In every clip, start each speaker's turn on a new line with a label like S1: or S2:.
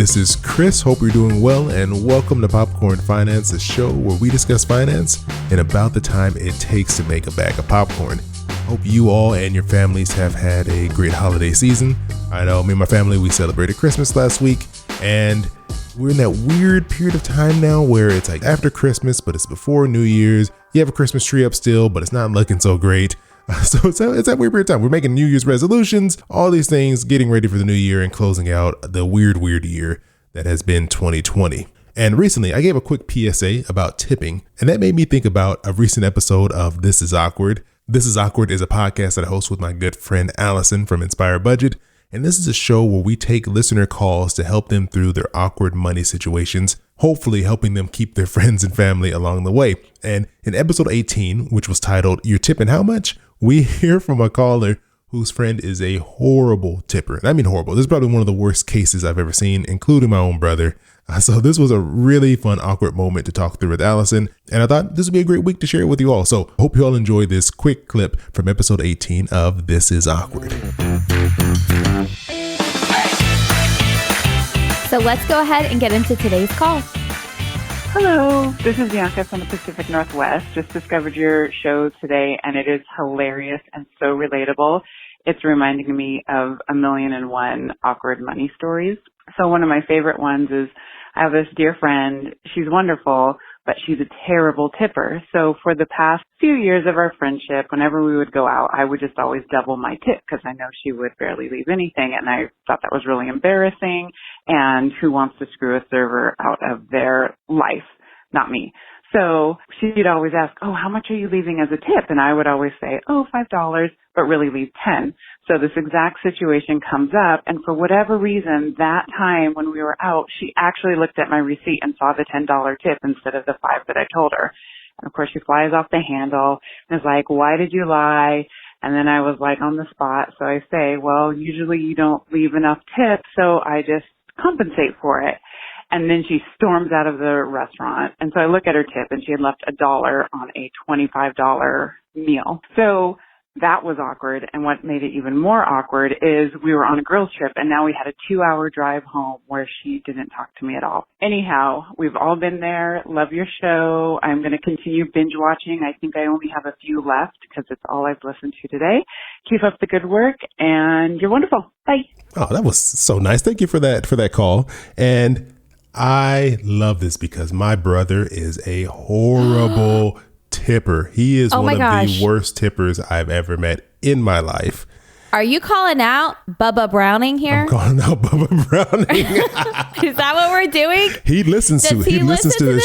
S1: This is Chris. Hope you're doing well, and welcome to Popcorn Finance, the show where we discuss finance in about the time it takes to make a bag of popcorn. Hope you all and your families have had a great holiday season. I know me and my family, we celebrated Christmas last week, and we're in that weird period of time now where it's like after Christmas, but it's before New Year's. You have a Christmas tree up still, but it's not looking so great. So it's that weird period of time. We're making New Year's resolutions, all these things, getting ready for the new year and closing out the weird year that has been 2020. And recently, I gave a quick PSA about tipping, and that made me think about a recent episode of This Is Awkward. This Is Awkward is a podcast that I host with my good friend Allison from Inspire Budget. And this is a show where we take listener calls to help them through their awkward money situations, hopefully helping them keep their friends and family along the way. And in episode 18, which was titled, You're Tipping How Much?, we hear from a caller whose friend is a horrible tipper. And I mean horrible. This is probably one of the worst cases I've ever seen, including my own brother. So this was a really fun, awkward moment to talk through with Allison. And I thought this would be a great week to share it with you all. So hope you all enjoy this quick clip from episode 18 of This Is Awkward.
S2: So let's go ahead and get into today's call.
S3: Hello, this is Bianca from the Pacific Northwest. Just discovered your show today, and it is hilarious and so relatable. It's reminding me of 1,000,001 awkward money stories. So one of my favorite ones is I have this dear friend. She's wonderful, but she's a terrible tipper. So for the past few years of our friendship, whenever we would go out, I would just always double my tip because I know she would barely leave anything. And I thought that was really embarrassing. And who wants to screw a server out of their life? Not me. So she'd always ask, oh, how much are you leaving as a tip? And I would always say, oh, $5, but really leave 10. So this exact situation comes up. And for whatever reason, that time when we were out, she actually looked at my receipt and saw the $10 tip instead of the 5 that I told her. And of course, she flies off the handle and is like, why did you lie? And then I was like on the spot. So I say, well, usually you don't leave enough tip, so I just compensate for it. And then she storms out of the restaurant. And so I look at her tip, and she had left $1 on a $25 meal. So that was awkward. And what made it even more awkward is we were on a girls trip, and now we had a 2-hour drive home where she didn't talk to me at all. Anyhow, we've all been there. Love your show. I'm going to continue binge watching. I think I only have a few left because it's all I've listened to today. Keep up the good work, and you're wonderful. Bye.
S1: Oh, that was so nice. Thank you for that call. And I love this because my brother is a horrible tipper. He is one of the worst tippers I've ever met in my life.
S2: Are you calling out Bubba Browning here?
S1: I'm calling out Bubba Browning.
S2: Is that what we're doing?
S1: He listens to the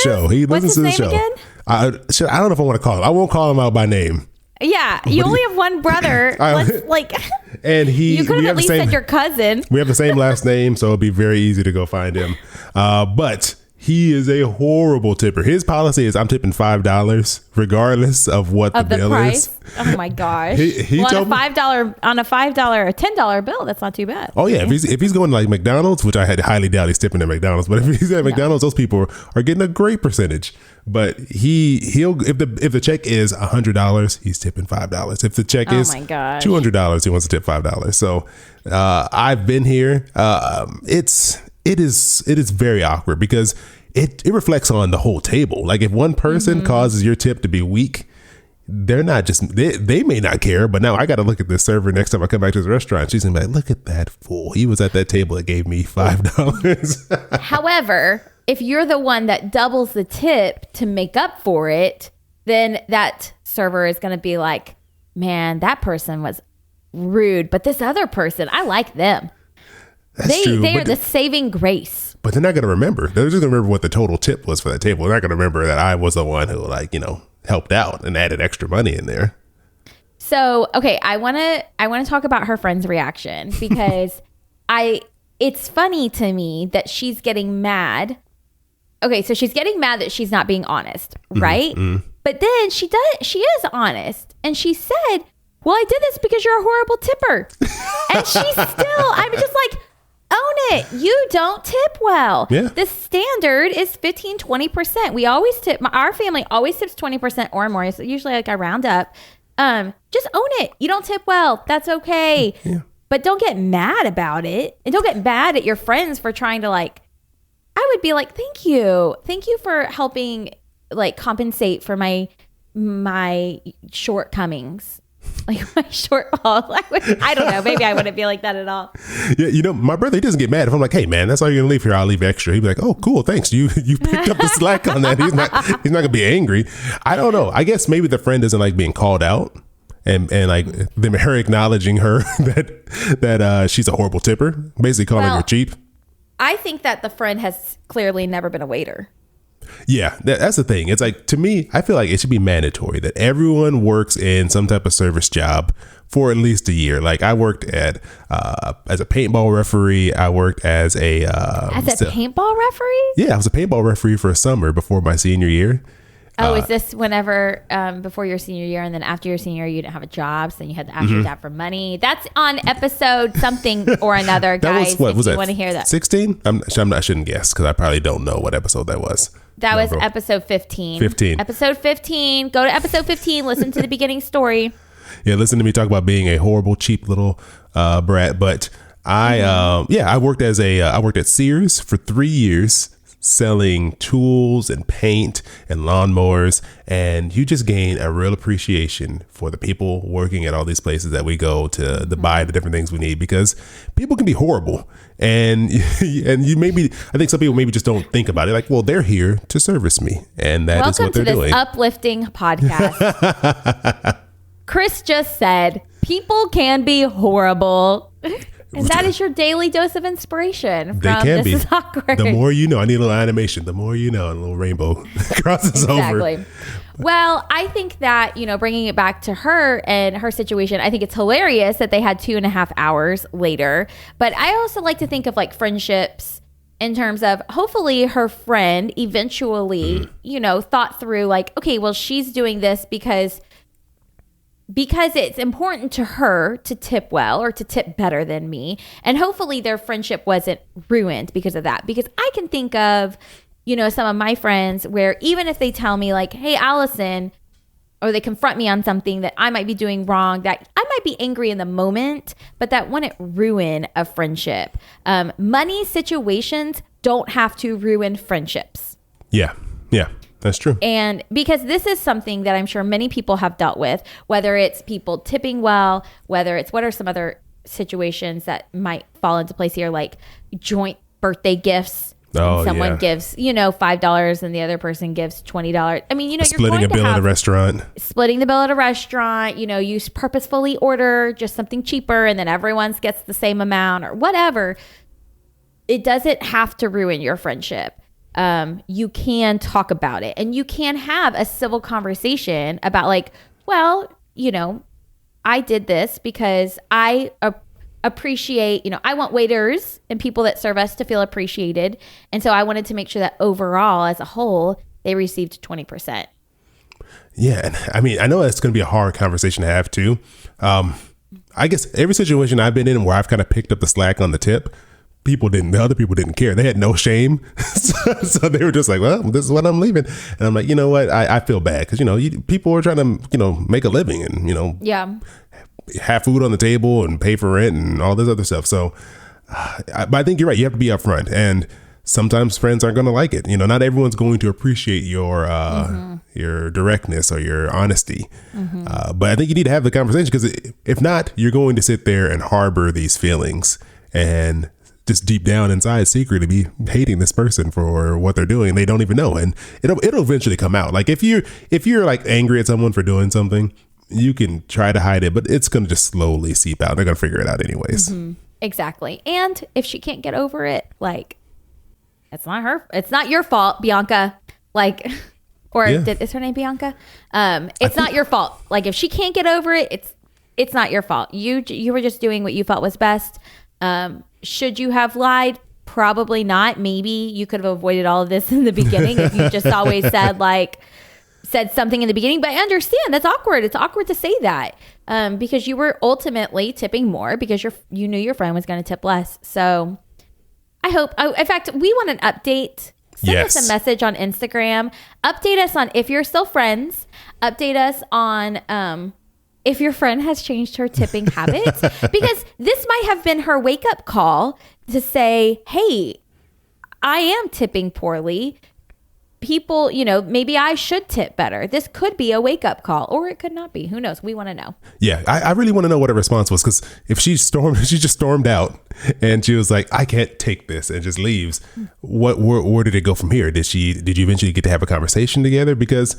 S1: show. He listens to the show.
S2: Again?
S1: I don't know if I want to call him. I won't call him out by name.
S2: Yeah, you only have one brother.
S1: And
S2: you could have at least said your cousin.
S1: We have the same last name, so it'll be very easy to go find him. But he is a horrible tipper. His policy is I'm tipping $5 regardless of what the bill
S2: price
S1: is.
S2: Oh my gosh!
S1: He
S2: well,
S1: told
S2: on a $5 or $10 bill, that's not too bad.
S1: Oh yeah, if he's going to like McDonald's, which I had highly doubt he's tipping at McDonald's, but if he's at McDonald's, those people are getting a great percentage. But he'll if the check is $100, he's tipping $5. If the check is $200, he wants to tip $5. So I've been here. It is very awkward because it reflects on the whole table. Like if one person causes your tip to be weak, they're not just they may not care, but now I got to look at this server next time I come back to the restaurant. She's gonna be like, look at that fool. He was at that table that gave me $5.
S2: However, if you're the one that doubles the tip to make up for it, then that server is going to be like, man, that person was rude, but this other person, I like them.
S1: That's true.
S2: They are the saving grace.
S1: But they're not going to remember. They're just going to remember what the total tip was for that table. They're not going to remember that I was the one who helped out and added extra money in there.
S2: So, okay, I want to talk about her friend's reaction because it's funny to me that she's getting mad. Okay, so she's getting mad that she's not being honest, right? Mm-hmm. But then she is honest. And she said, well, I did this because you're a horrible tipper. And she's still, I'm just like, own it. You don't tip well.
S1: Yeah.
S2: The standard is 15, 20%. We always tip, our family always tips 20% or more. So usually like I round up. Just own it. You don't tip well. That's okay.
S1: Yeah.
S2: But don't get mad about it. And don't get mad at your friends for trying to like I would be like, thank you for helping like compensate for my shortcomings. Like my shortfalls. I don't know. Maybe I wouldn't be like that at all.
S1: Yeah, my brother, he doesn't get mad if I'm like, hey man, that's all you're gonna leave here. I'll leave extra. He'd be like, oh cool, thanks. You picked up the slack on that. He's not gonna be angry. I don't know. I guess maybe the friend doesn't like being called out, and like her acknowledging her that she's a horrible tipper, basically calling her cheap.
S2: I think that the friend has clearly never been a waiter.
S1: Yeah, that's the thing. It's like, to me, I feel like it should be mandatory that everyone works in some type of service job for at least a year. Like I worked at as a paintball referee. I worked as a
S2: paintball referee.
S1: Yeah, I was a paintball referee for a summer before my senior year.
S2: Oh, is this whenever before your senior year, and then after your senior year you didn't have a job, so then you had to ask your dad for money? That's on episode something or another, guys.
S1: What was that?
S2: Want to hear that?
S1: 16? I shouldn't guess because I probably don't know what episode that was.
S2: That was episode 15. 15. Episode 15. Go to episode 15. Listen to the beginning story.
S1: Yeah, listen to me talk about being a horrible, cheap little brat. But I worked at Sears for 3 years, selling tools and paint and lawnmowers, and you just gain a real appreciation for the people working at all these places that we go to buy the different things we need, because people can be horrible, and you maybe, I think some people maybe just don't think about it, like, well, they're here to service me, and that is what they're doing.
S2: Welcome to this uplifting podcast. Chris just said people can be horrible. And that is your daily dose of inspiration from This Is Awkward.
S1: The more you know. I need a little animation. The more you know, a little rainbow crosses over.
S2: Exactly. Well, I think that, bringing it back to her and her situation, I think it's hilarious that they had 2.5 hours later. But I also like to think of like friendships in terms of hopefully her friend eventually, thought through like, okay, well, she's doing this because it's important to her to tip well or to tip better than me. And hopefully their friendship wasn't ruined because of that. Because I can think of, some of my friends where even if they tell me like, hey, Allison, or they confront me on something that I might be doing wrong, that I might be angry in the moment, but that wouldn't ruin a friendship. Money situations don't have to ruin friendships.
S1: Yeah. That's true.
S2: And because this is something that I'm sure many people have dealt with, whether it's people tipping well, whether it's what are some other situations that might fall into place here, like joint birthday gifts. Someone gives, $5 and the other person gives $20. I mean, you're
S1: splitting a bill at a restaurant.
S2: Splitting the bill at a restaurant, you purposefully order just something cheaper and then everyone gets the same amount or whatever. It doesn't have to ruin your friendship. You can talk about it and you can have a civil conversation about like, well, I did this because I appreciate, I want waiters and people that serve us to feel appreciated. And so I wanted to make sure that overall as a whole, they received 20%.
S1: Yeah. And I mean, I know that's going to be a hard conversation to have too. I guess every situation I've been in where I've kind of picked up the slack on the tip, the other people didn't care. They had no shame. so they were just like, well, this is what I'm leaving. And I'm like, you know what? I feel bad because, people are trying to, make a living and, have food on the table and pay for rent and all this other stuff. So but I think you're right. You have to be upfront, and sometimes friends aren't going to like it. Not everyone's going to appreciate your directness or your honesty. But I think you need to have the conversation, because if not, you're going to sit there and harbor these feelings and just deep down inside secretly be hating this person for what they're doing and they don't even know, and it'll eventually come out. Like if you're like angry at someone for doing something, you can try to hide it, but it's going to just slowly seep out. They're going to figure it out anyways.
S2: Exactly. And if she can't get over it, like it's not your fault, Bianca. Like, or is her name Bianca? It's not your fault. Like if she can't get over it, it's not your fault. You were just doing what you felt was best. Should you have lied? Probably not. Maybe you could have avoided all of this in the beginning if you just always said something in the beginning. But I understand that's awkward. It's awkward to say that because you were ultimately tipping more because you knew your friend was going to tip less. So I hope. In fact, we want an update. Send us a message on Instagram. Update us on if you're still friends. Update us on if your friend has changed her tipping habits, because this might have been her wake up call to say, hey, I am tipping poorly. People, maybe I should tip better. This could be a wake-up call, or it could not be. Who knows? We want to know.
S1: Yeah, I really want to know what her response was, because if she just stormed out and she was like, I can't take this, and just leaves, where did it go from here? Did you eventually get to have a conversation together? Because,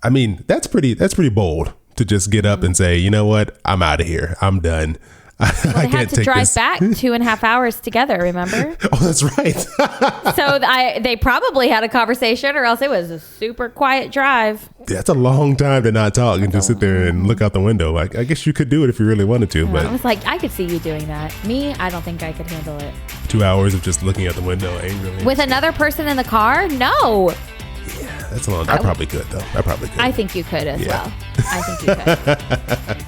S1: I mean, that's pretty bold to just get up and say, you know what, I'm out of here. I'm done.
S2: Well, they had to drive back 2.5 hours together, remember?
S1: Oh, that's right.
S2: So they probably had a conversation, or else it was a super quiet drive.
S1: That's a long time to not talk and just sit there and look out the window. I guess you could do it if you really wanted to, but
S2: I was like, I could see you doing that. Me, I don't think I could handle it.
S1: 2 hours of just looking out the window angrily.
S2: With another person in the car? No.
S1: Yeah, that's a long. I probably could, though. I probably could.
S2: I think you could as well. I think you could.